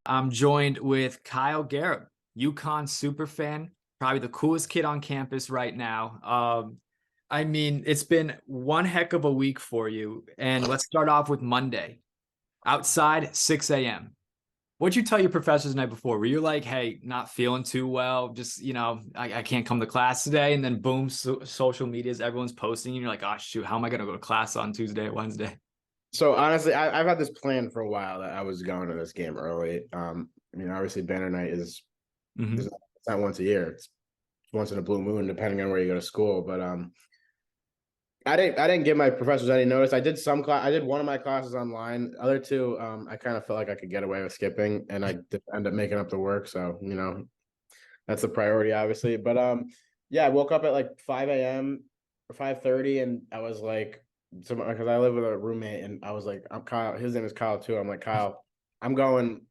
I'm joined with Kyle Garab, UConn super fan, probably the coolest kid on campus right now. It's been one heck of a week for you. And let's start off with Monday. Outside, 6 a.m. What'd you tell your professors the night before? Were you like, hey, not feeling too well? Just, I can't come to class today. And then boom, social medias, everyone's posting. And you're like, oh, shoot, how am I going to go to class on Tuesday or Wednesday? So honestly, I've had this plan for a while that I was going to this game early. Obviously banner night is Hmm. it's not once a year. It's once in a blue moon, depending on where you go to school. But I didn't give my professors any notice. I did some class. I did one of my classes online. Other two, I kind of felt like I could get away with skipping, and I did end up making up the work. So that's the priority, obviously. But yeah, I woke up at like 5 a.m. or 5:30, and I was like, because I live with a roommate, and I was like, I'm Kyle. His name is Kyle too. I'm like, Kyle, I'm going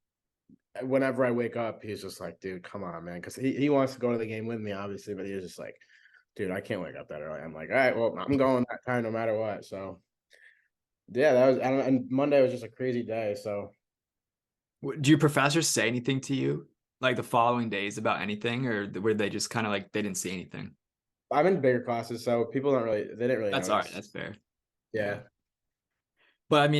whenever I wake up. He's just like, dude, come on, man, because he wants to go to the game with me, obviously, but he was just like, dude, I can't wake up that early. I'm like, all right, well, I'm going that time no matter what. So yeah, that was, and Monday was just a crazy day. So Do your professors say anything to you like the following days about anything, or were they just kind of like they didn't see anything? I'm in bigger classes, so people they didn't really That's all right. notice. That's fair. Yeah. Yeah. But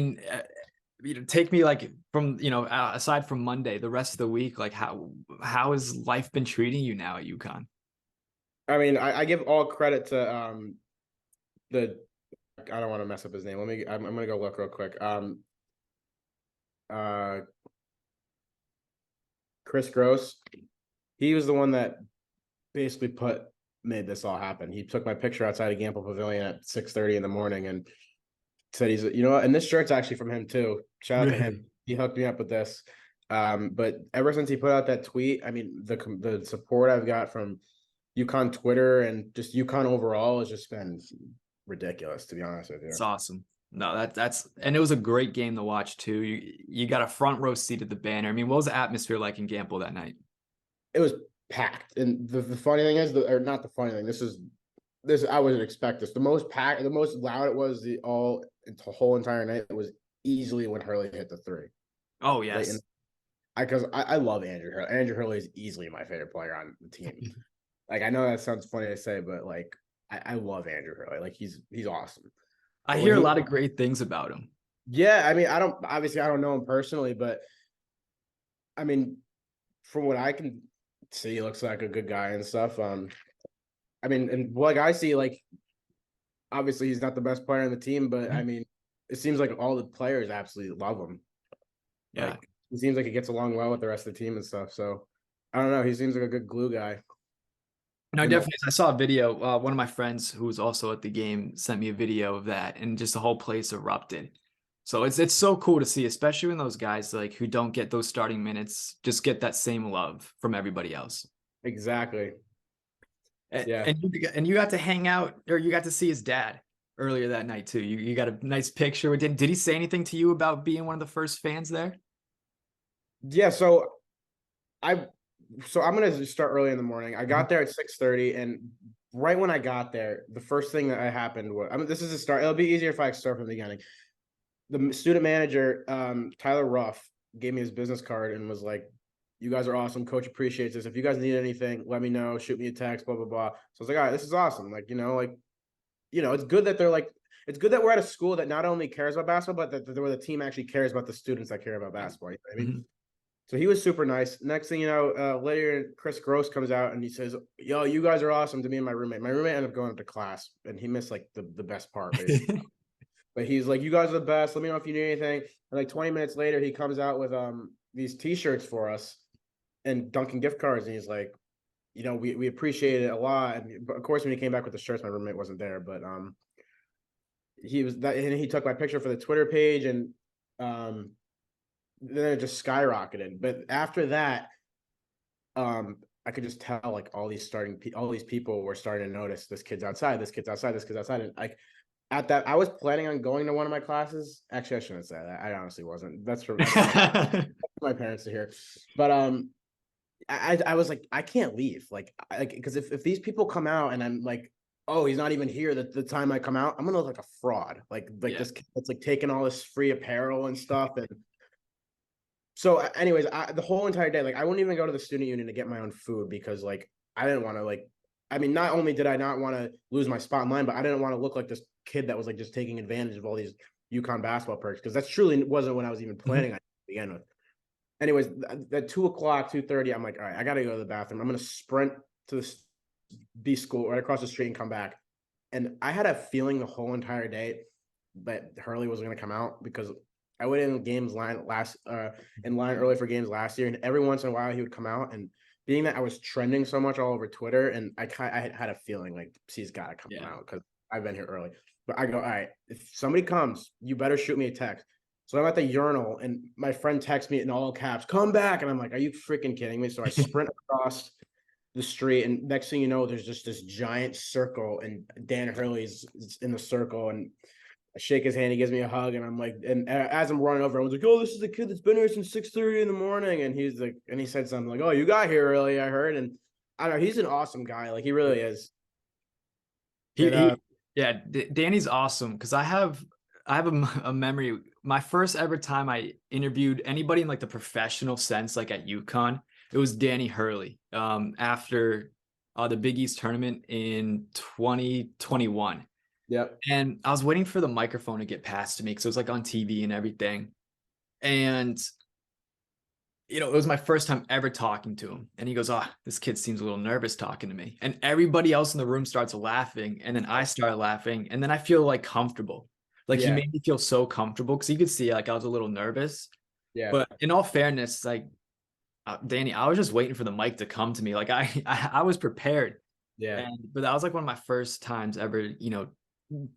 take me like from, aside from Monday, the rest of the week, like how has life been treating you now at UConn? I mean, I give all credit to the I don't want to mess up his name. I'm gonna go look real quick. Uh Chris Gross. He was the one that basically made this all happen. He took my picture outside of Gamble Pavilion at 6:30 in the morning and said and this shirt's actually from him too. Shout out to him. Really? He hooked me up with this. But ever since he put out that tweet, I mean, the support I've got from UConn Twitter and just UConn overall has just been ridiculous, to be honest with you. It's awesome. No, that's and it was a great game to watch too. You got a front row seat at the banner. I mean, what was the atmosphere like in Gamble that night? It was packed. And the funny thing is, or not the funny thing, this I wouldn't expect this. The most packed, the most loud it was the whole entire night. It was easily when Hurley hit the three. Oh Late in, yes. because I love Andrew Hurley. Andrew Hurley is easily my favorite player on the team. Like I know that sounds funny to say, but like I love Andrew Hurley. Like he's awesome. I But when hear a he lot of great things about him. yeah, I mean, I don't know him personally, but I mean, from what I can see, he looks like a good guy and stuff. I mean, and like I see, like obviously he's not the best player on the team, but I mean, it seems like all the players absolutely love him. Yeah. Like he seems like he gets along well with the rest of the team and stuff. So I don't know. He seems like a good glue guy. No, And the definitely. I saw a video. One of my friends who was also at the game sent me a video of that, and just the whole place erupted. So it's so cool to see, especially when those guys like who don't get those starting minutes just get that same love from everybody else. exactly. And, Yeah. and you got to hang out, or you got to see his dad earlier that night too. You got a nice picture. Did he say anything to you about being one of the first fans there? Yeah. I I'm gonna just start early in the morning. I got there at 6:30, and right when I got there, the first thing that happened was this is a start. It'll be easier if I start from the beginning. The student manager, Tyler Ruff, gave me his business card and was like, "You guys are awesome. Coach appreciates this. If you guys need anything, let me know. Shoot me a text. Blah blah blah." So I was like, "All right, this is awesome. Like it's good that it's good that we're at a school that not only cares about basketball, but that where the team actually cares about the students that care about basketball." You know what I mean? Mhm. So he was super nice. Next thing you know, later Chris Gross comes out and he says, "Yo, you guys are awesome," to me and my roommate. My roommate ended up going to class and he missed like the best part basically. But he's like, "You guys are the best. Let me know if you need anything." And like 20 minutes later, he comes out with these T-shirts for us and Dunkin' gift cards, and he's like, we appreciate it a lot. And but of course, when he came back with the shirts, my roommate wasn't there, but he was that, and he took my picture for the Twitter page, and um, then it just skyrocketed. But after that, I could just tell like all these people were starting to notice this kid's outside, this kid's outside, this kid's outside, and like at that, I was planning on going to one of my classes. Actually, I shouldn't say that. I honestly wasn't. That's my parents to hear. But I was like, I can't leave. Like because if these people come out and I'm like, oh, he's not even here the time I come out, I'm gonna look like a fraud. Like Yeah. this kid that's like taking all this free apparel and stuff. And So, anyways, the whole entire day, like I wouldn't even go to the student union to get my own food because like I didn't want to like. I mean, not only did I not want to lose my spot in line, but I didn't want to look like this kid that was like just taking advantage of all these UConn basketball perks because that's truly wasn't what I was even planning on to begin with. Anyways, at 2 o'clock, 2:30, I'm like, all right, I got to go to the bathroom. I'm gonna sprint to the B school right across the street and come back. And I had a feeling the whole entire day that Hurley was going to come out because I went in line early for games last year, and every once in a while he would come out. And being that I was trending so much all over Twitter, and I had a feeling like he's got to come out because I've been here early. But I go, all right, if somebody comes, you better shoot me a text. So I'm at the urinal, and my friend texts me in all caps, "Come back!" And I'm like, "Are you freaking kidding me?" So I sprint across the street, and next thing you know, there's just this giant circle, and Dan Hurley's in the circle, and I shake his hand, he gives me a hug, and I'm like, and as I'm running over, I was like, "Oh, this is the kid that's been here since 6:30 in the morning," and he's like, and he said something like, "Oh, you got here early, I heard," and I don't know, he's an awesome guy, like he really is. And Yeah, Danny's awesome because I have a memory. My first ever time I interviewed anybody in like the professional sense, like at UConn, it was Danny Hurley. After the Big East tournament in 2021. yep, And I was waiting for the microphone to get passed to me because it was like on TV and everything. And it was my first time ever talking to him. And he goes, "Oh, this kid seems a little nervous talking to me." And everybody else in the room starts laughing. And then I start laughing. And then I feel like comfortable. Like he yeah, made me feel so comfortable because he could see like I was a little nervous. yeah, But in all fairness, like Danny, I was just waiting for the mic to come to me. Like I was prepared. yeah. But that was like one of my first times ever,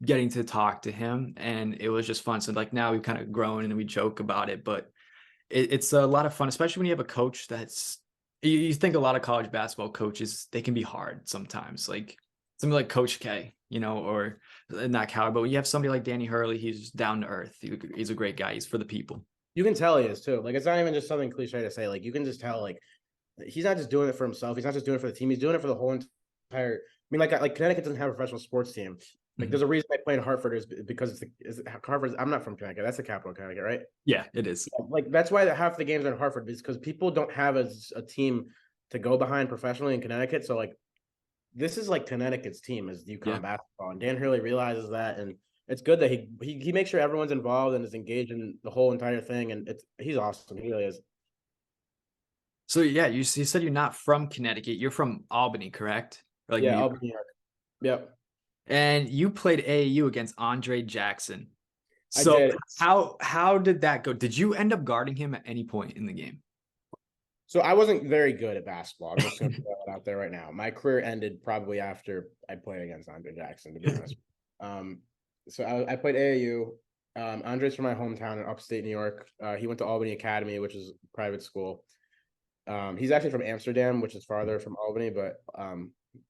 getting to talk to him. And it was just fun. So like now we've kind of grown and we joke about it, but it's a lot of fun, especially when you have a coach that's you think a lot of college basketball coaches, they can be hard sometimes, like somebody like Coach K, or not caliber. But when you have somebody like Danny Hurley, he's down to earth. He's a great guy. He's for the people. You can tell he is too. Like it's not even just something cliche to say. Like you can just tell. Like he's not just doing it for himself. He's not just doing it for the team. He's doing it for the whole entire. I mean, like Connecticut doesn't have a professional sports team. Like there's a reason I play in Hartford is because Hartford. I'm not from Connecticut. That's the capital of Connecticut, right? Yeah, it is. Like that's why half the games are in Hartford is because people don't have a team to go behind professionally in Connecticut. So like this is like Connecticut's team is Yeah. UConn basketball, and Dan Hurley realizes that, and it's good that he makes sure everyone's involved and is engaged in the whole entire thing, and he's awesome. He really is. So yeah, you said you're not from Connecticut. You're from Albany, correct? Or like New Yeah, York. Albany, New York. Yep, And you played AAU against Andre Jackson. I So did. how did that go? Did you end up guarding him at any point in the game? So I wasn't very good at basketball. I'm just going to throw it out there right now. My career ended probably after I played against Andre Jackson, to be honest. So I played AAU. Andre's from my hometown in upstate New York. He went to Albany Academy, which is a private school. He's actually from Amsterdam, which is farther from Albany, but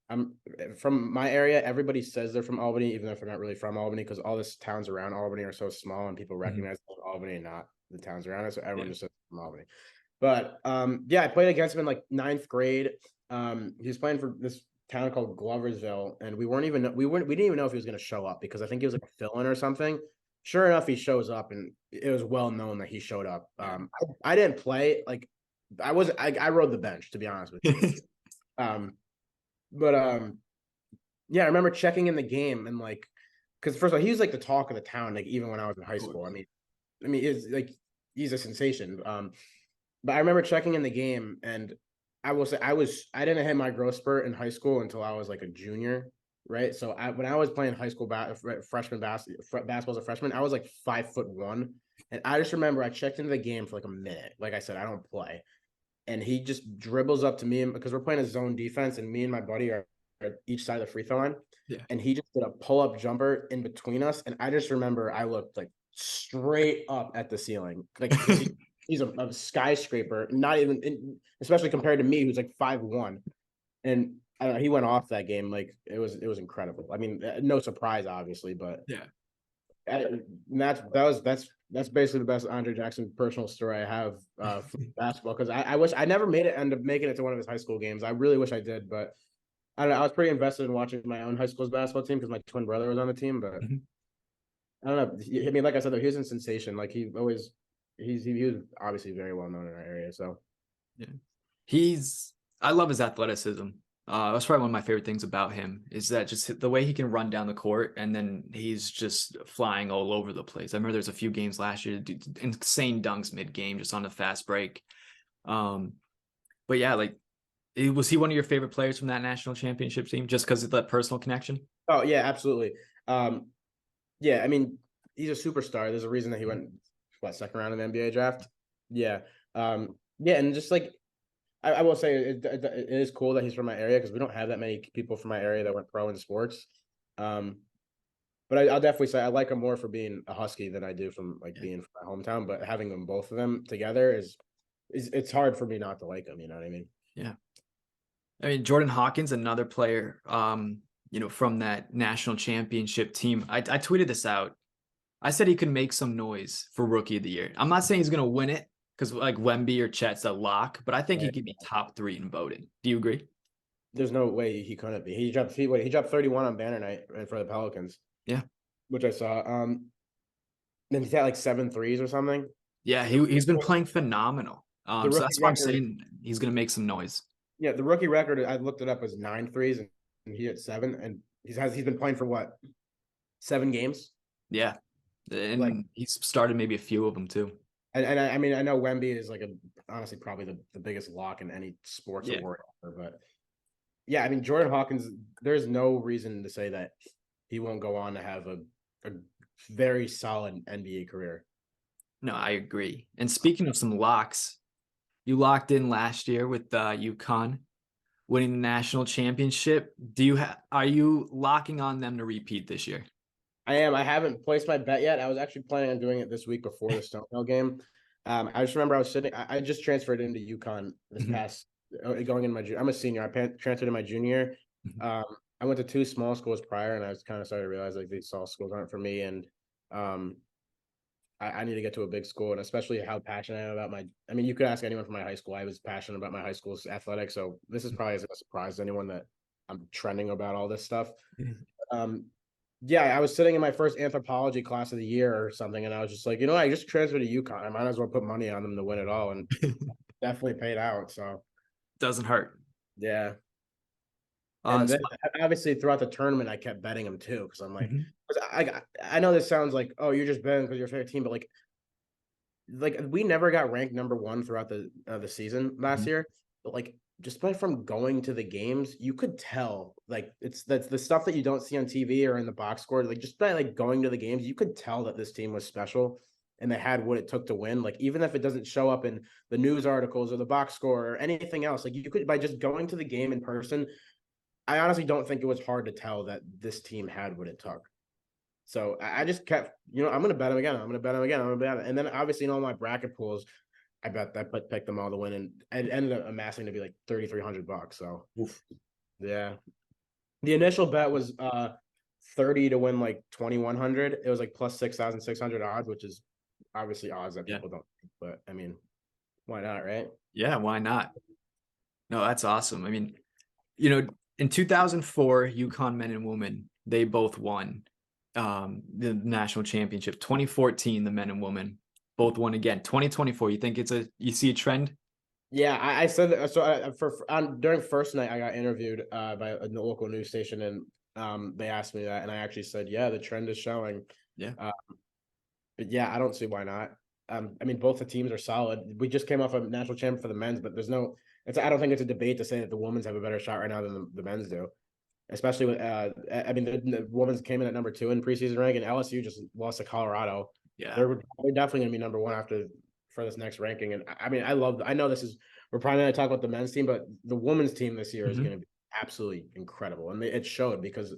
I'm from my area. Everybody says they're from Albany, even if they're not really from Albany, because all the towns around Albany are so small and people recognize Albany and not the towns around it. So everyone just says from Albany. But yeah, I played against him in like ninth grade. He was playing for this town called Gloversville, and we didn't even know if he was going to show up because I think he was like a fill-in or something. Sure enough, he shows up, and it was well known that he showed up. I didn't play like I rode the bench, to be honest with you. But yeah, I remember checking in the game and like because first of all, he was like the talk of the town, like even when I was in high school. I mean, it's like he's a sensation. But I remember checking in the game, and I will say I didn't hit my growth spurt in high school until I was like a junior, right? So when I was playing high school freshman basketball as a freshman, I was like 5'1", and I just remember I checked into the game for like a minute. Like I said, I don't play, and he just dribbles up to me because we're playing a zone defense, and me and my buddy are at each side of the free throw line, and he just did a pull up jumper in between us, and I just remember I looked like straight up at the ceiling, like. He's a skyscraper, not even, especially compared to me, who's like 5'1", and I don't know. He went off that game like it was incredible. I mean, no surprise, obviously, but that's basically the best Andre Jackson personal story I have for basketball because I wish I never end up making it to one of his high school games. I really wish I did, but I don't know. I was pretty invested in watching my own high school's basketball team because my twin brother was on the team, but I don't know. I mean, like I said, though, he was a sensation. Like he always. he was obviously very well known in our area. So yeah, I love his athleticism. That's probably one of my favorite things about him is that just the way he can run down the court and then he's just flying all over the place. I remember there's a few games last year, insane dunks mid game just on a fast break. But yeah, like was he one of your favorite players from that national championship team just because of that personal connection? oh yeah, absolutely. Yeah, I mean he's a superstar. There's a reason that he went second round in the NBA draft. Yeah, yeah, and just like I will say it is cool that he's from my area because we don't have that many people from my area that went pro in sports. But I'll definitely say I like him more for being a Husky than I do from like being from my hometown. But having them both of them together is it's hard for me not to like him. You know what I mean? Yeah. I mean, Jordan Hawkins, another player, from that national championship team. I tweeted this out. I said he could make some noise for rookie of the year. I'm not saying he's going to win it because like Wemby or Chet's a lock, but I think he Right. could be top 3 in voting. Do you agree? There's no way he couldn't be. He dropped 31 on banner night for the Pelicans, Yeah. which I saw. Then he's got like 7 threes or something. Yeah, he's been playing phenomenal. The So rookie that's why I'm record, saying he's going to make some noise. yeah, the rookie record I looked it up was 9 threes and he hit 7, and he's been playing for what 7 games. Yeah. Like, And he's started maybe a few of them too. and I mean I know Wemby is like honestly probably the biggest lock in any sports Yeah. award ever, but yeah, I mean Jordan Hawkins. There's no reason to say that he won't go on to have a very solid NBA career. No, I agree. And speaking of some locks, you locked in last year with UConn winning the national championship. Are you locking on them to repeat this year? I am. I haven't placed my bet yet. I was actually planning on doing it this week before the Stonehill game. I just remember I was sitting. I just transferred into UConn this Mhm. past going in I'm a senior. Transferred in my junior. Mhm. I went to 2 small schools prior, and I was kind of started to realize like these small schools aren't for me, and um, I need to get to a big school, and especially how passionate I am about my. I mean, you could ask anyone from my high school. I was passionate about my high school's athletics, so this is probably a surprise to anyone that I'm trending about all this stuff. Um, yeah, I was sitting in my first anthropology class of the year or something, and I was just like, I just transferred to UConn. I might as well put money on them to win it all, and definitely paid out. So Doesn't hurt. yeah, and So, then obviously throughout the tournament, I kept betting them too because I'm like, mhm. 'cause I know this sounds like, oh, you're just betting because your favorite team, but like we never got ranked number 1 throughout the season last Mhm. year, but like just by from going to the games, you could tell like that's the stuff that you don't see on TV or in the box score. Like just by like going to the games, you could tell that this team was special and they had what it took to win. Like even if it doesn't show up in the news articles or the box score or anything else, like you could by just going to the game in person. I honestly don't think it was hard to tell that this team had what it took. So I just kept, I'm going to bet him again. I'm going to bet him again. I'm going to bet him. And then obviously in all my bracket pools, I bet that picked them all to win, and it ended up amassing to be like $3,300. So Oof. yeah, the initial bet was 30 to win like 2,100. It was like plus 6,600 odds, which is obviously odds that Yeah. people don't. But I mean, why not, right? Yeah, why not? No, that's awesome. I mean, in 2004, UConn men and women, they both won the national championship. 2014, the men and women both won again. 2024, you see a trend? Yeah, I said that. So during first night, I got interviewed by a local news station, and they asked me that, and I actually said, yeah, the trend is showing. Yeah. But yeah, I don't see why not. I mean, both the teams are solid. We just came off a national champion for the men's, but I don't think it's a debate to say that the women's have a better shot right now than the men's do. Especially with, I mean, the women's came in at number 2 in preseason rank, and LSU just lost to Colorado. Yeah. They're definitely going to be number 1 for this next ranking. And I mean, I know we're probably going to talk about the men's team, but the women's team this year is Mhm. going to be absolutely incredible. And it showed because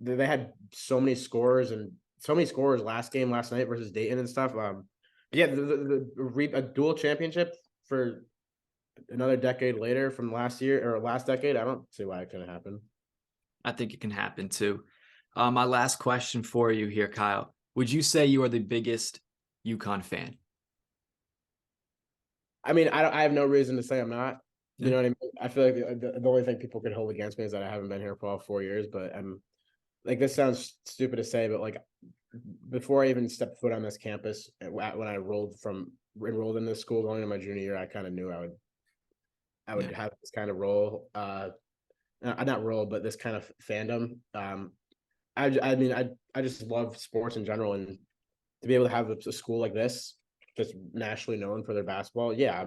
they had so many scores last night versus Dayton and stuff. Yeah, a dual championship for another decade later from last year or last decade. I don't see why it couldn't happen. I think it can happen too. My last question for you here, Kyle. Would you say you are the biggest UConn fan? I mean, I have no reason to say I'm not. You Yeah. know what I mean? I feel like the only thing people could hold against me is that I haven't been here for all 4 years. But I'm like, this sounds stupid to say, but like before I even stepped foot on this campus, when I enrolled in this school going into my junior year, I kind of knew I would Yeah. have this kind of role, not role, but this kind of fandom. I mean, I just love sports in general, and to be able to have a school like this, just nationally known for their basketball, yeah,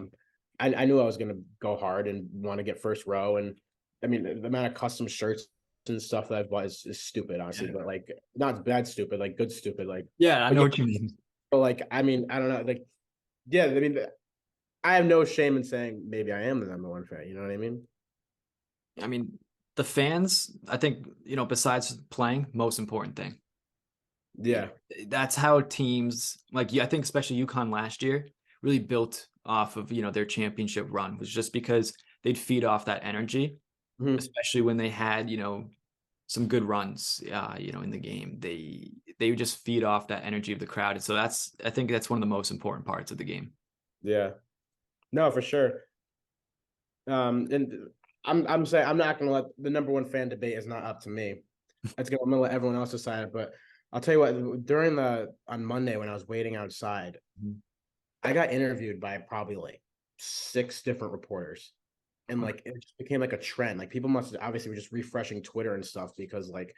I knew I was going to go hard and want to get first row. And I mean, the amount of custom shirts and stuff that I've bought is stupid, honestly, Yeah. but like not bad stupid, like good stupid, like. Yeah, I But know yeah, what you mean. but like I mean, I don't know, like yeah, I mean, I have no shame in saying maybe I am the number one fan. You know what I mean? I mean, the fans, I think, besides playing, most important thing. You know, Yeah. that's how teams like yeah, I think especially UConn last year really built off of, their championship run was just because they'd feed off that energy, Mhm. especially when they had, some good runs, in the game. They would just feed off that energy of the crowd. And so I think that's one of the most important parts of the game. Yeah. No, for sure. And I'm saying I'm not gonna let the number one fan debate is not up to me. I'm gonna let everyone else decide it. But I'll tell you what, on Monday when I was waiting outside, Mhm. I got interviewed by probably like 6 different reporters. And like it just became like a trend. Like people must obviously were just refreshing Twitter and stuff because like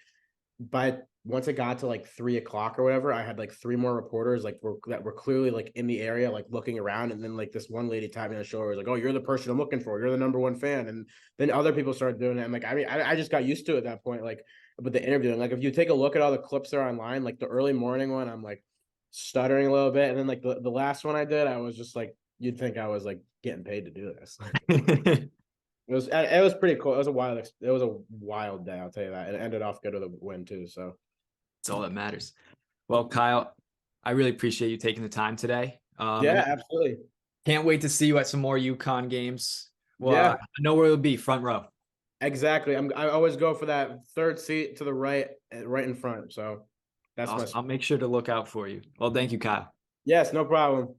but once it got to like 3 o'clock or whatever, I had like 3 more reporters that were clearly like in the area, like looking around. And then like this one lady tapped me on the shoulder, was like, "Oh, you're the person I'm looking for. You're the number one fan." And then other people started doing it. And like, I mean, I just got used to it at that point. Like, with the interviewing, like if you take a look at all the clips that are online, like the early morning one, I'm like stuttering a little bit, and then like the last one I did, I was just like, you'd think I was like getting paid to do this. It was pretty cool. It was a wild day, I'll tell you that. And it ended off good with a win too. So It's all that matters. Well, Kyle, I really appreciate you taking the time today. And yeah, absolutely. can't wait to see you at some more UConn games. Well, I Yeah, know where it'll be, front row. exactly. I always go for that third seat to the right, right in front. So that's my I'll make sure to look out for you. Well, thank you, Kyle. yes, no problem.